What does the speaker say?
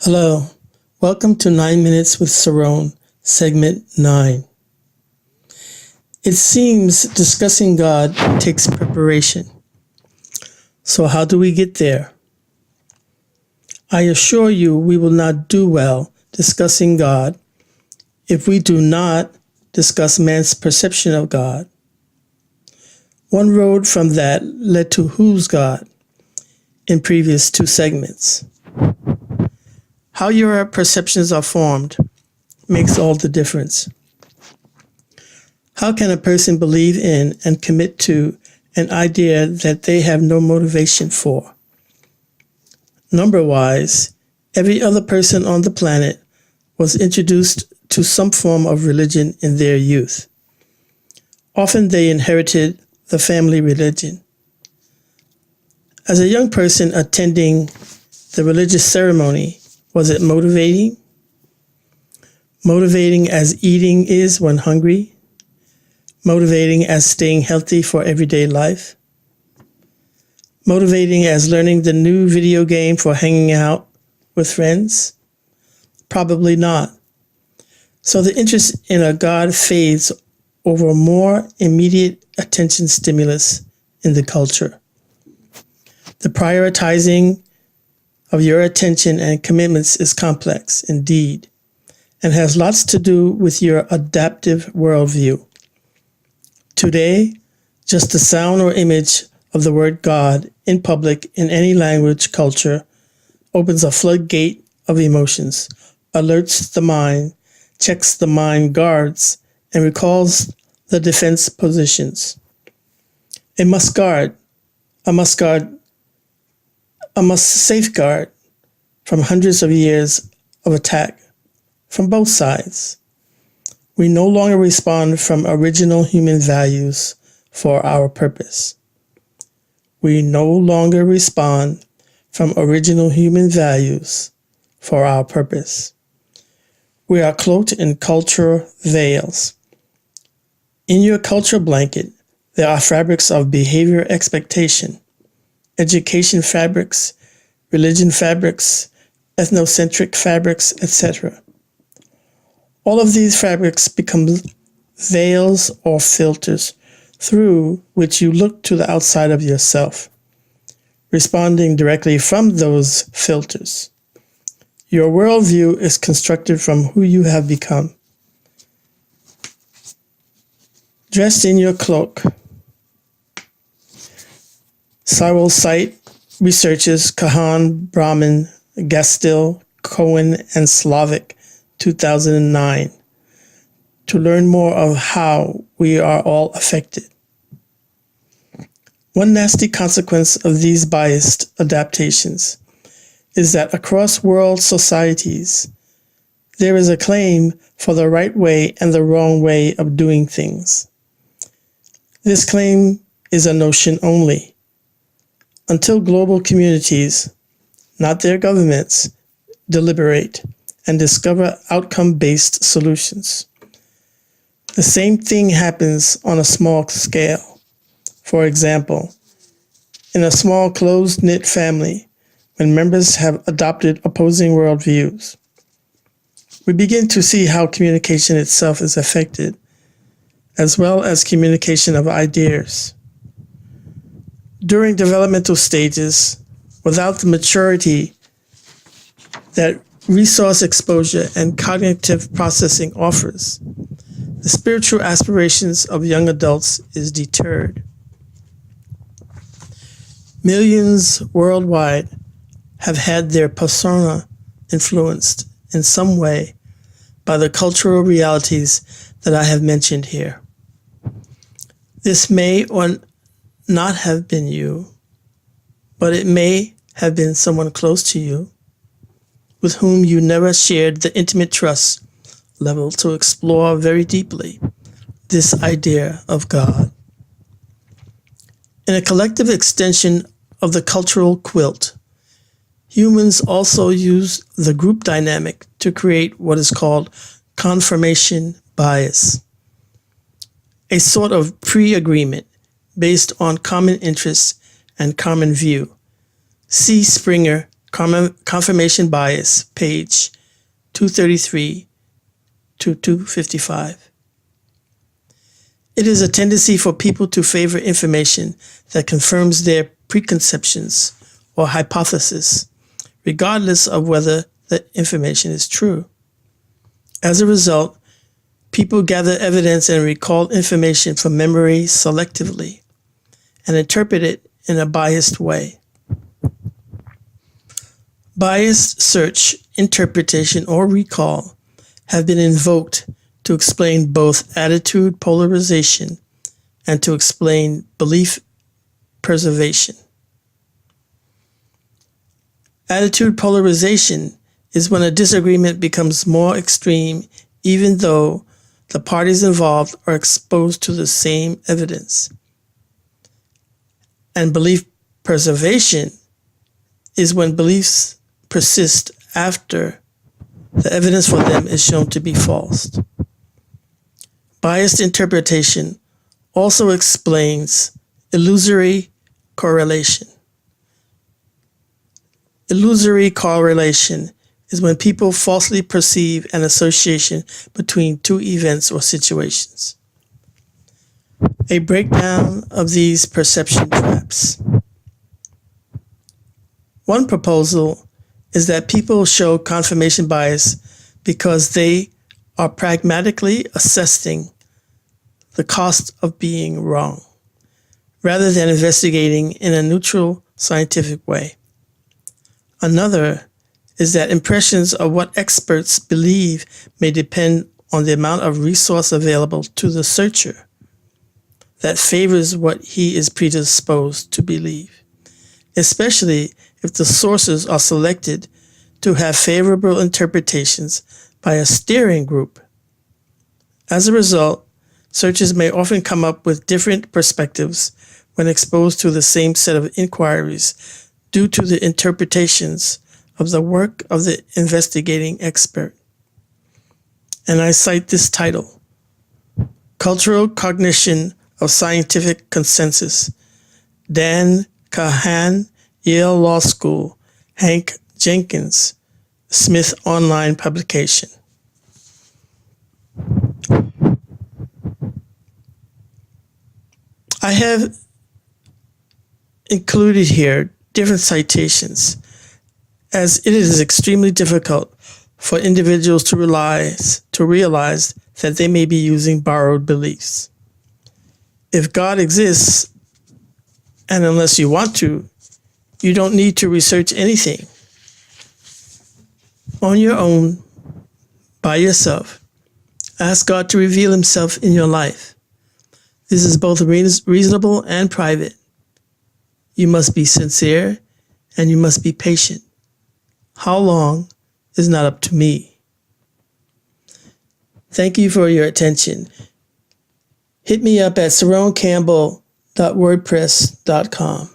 Hello, welcome to 9 Minutes with Syrone, segment 9. It seems discussing God takes preparation. So how do we get there? I assure you we will not do well discussing God if we do not discuss man's perception of God. One road from that led to Who's God in previous 2 segments. How your perceptions are formed makes all the difference. How can a person believe in and commit to an idea that they have no motivation for? Number-wise, every other person on the planet was introduced to some form of religion in their youth. Often they inherited the family religion. As a young person attending the religious ceremony, was it motivating? Motivating as eating is when hungry? Motivating as staying healthy for everyday life? Motivating as learning the new video game for hanging out with friends? Probably not. So the interest in a God fades over a more immediate attention stimulus in the culture. The prioritizing of your attention and commitments is complex indeed, and has lots to do with your adaptive worldview. Today, just the sound or image of the word God in public in any language culture opens a floodgate of emotions, alerts the mind, checks the mind guards, and recalls the defense positions. A must safeguard from hundreds of years of attack from both sides. We no longer respond from original human values for our purpose. We no longer respond from original human values for our purpose. We are cloaked in cultural veils. In your culture blanket, there are fabrics of behavior expectation, education fabrics, religion fabrics, ethnocentric fabrics, etc. All of these fabrics become veils or filters through which you look to the outside of yourself, responding directly from those filters. Your worldview is constructed from who you have become. Dressed in your cloak, Cyril Site researches Kahan, Brahman, Gastill, Cohen, and Slavic, 2009, to learn more of how we are all affected. One nasty consequence of these biased adaptations is that across world societies, there is a claim for the right way and the wrong way of doing things. This claim is a notion only. Until global communities, not their governments, deliberate and discover outcome-based solutions. The same thing happens on a small scale. For example, in a small closed-knit family, when members have adopted opposing worldviews, we begin to see how communication itself is affected, as well as communication of ideas. During developmental stages, without the maturity that resource exposure and cognitive processing offers, the spiritual aspirations of young adults is deterred. Millions worldwide have had their persona influenced in some way by the cultural realities that I have mentioned here. This may or not have been you, but it may have been someone close to you with whom you never shared the intimate trust level to explore very deeply this idea of God. In a collective extension of the cultural quilt, humans also use the group dynamic to create what is called confirmation bias, a sort of pre-agreement based on common interests and common view. See Springer, Confirmation bias, page 233 to 255. It is a tendency for people to favor information that confirms their preconceptions or hypotheses, regardless of whether the information is true. As a result, people gather evidence and recall information from memory selectively and interpret it in a biased way. Biased search, interpretation, or recall have been invoked to explain both attitude polarization and to explain belief preservation. Attitude polarization is when a disagreement becomes more extreme even though the parties involved are exposed to the same evidence. And belief preservation is when beliefs persist after the evidence for them is shown to be false. Biased interpretation also explains illusory correlation. Illusory correlation is when people falsely perceive an association between two events or situations. A breakdown of these perception traps. One proposal is that people show confirmation bias because they are pragmatically assessing the cost of being wrong, rather than investigating in a neutral, scientific way. Another is that impressions of what experts believe may depend on the amount of resource available to the searcher that favors what he is predisposed to believe, especially if the sources are selected to have favorable interpretations by a steering group. As a result, searchers may often come up with different perspectives when exposed to the same set of inquiries due to the interpretations of the work of the investigating expert. And I cite this title, Cultural Cognition of Scientific Consensus, Dan Kahan, Yale Law School, Hank Jenkins, Smith Online Publication. I have included here different citations, as it is extremely difficult for individuals to realize that they may be using borrowed beliefs. If God exists, and unless you want to, you don't need to research anything. On your own, by yourself, ask God to reveal himself in your life. This is both reasonable and private. You must be sincere and you must be patient. How long is not up to me. Thank you for your attention. Hit me up at syronecampbell.wordpress.com.